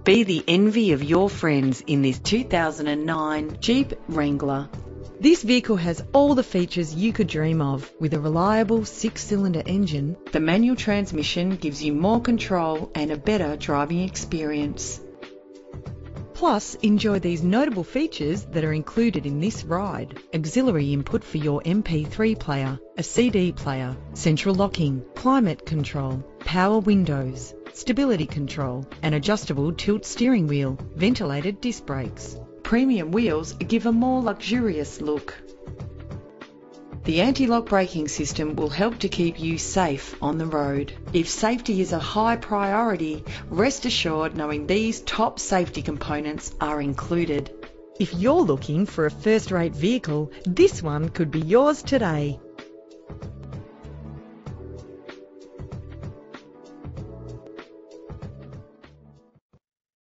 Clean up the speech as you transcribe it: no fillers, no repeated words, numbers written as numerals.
Be the envy of your friends in this 2009 Jeep Wrangler. This vehicle has all the features you could dream of. With a reliable 6-cylinder engine, The manual transmission gives you more control and a better driving experience. plus enjoy these notable features that are included in this ride: auxiliary input for your MP3 player, a CD player, central locking, climate control, power windows, stability control, an adjustable tilt steering wheel, ventilated disc brakes. Premium wheels give a more luxurious look. The anti-lock braking system will help to keep you safe on the road. If safety is a high priority, rest assured knowing these top safety components are included. If you're looking for a first-rate vehicle, this one could be yours today.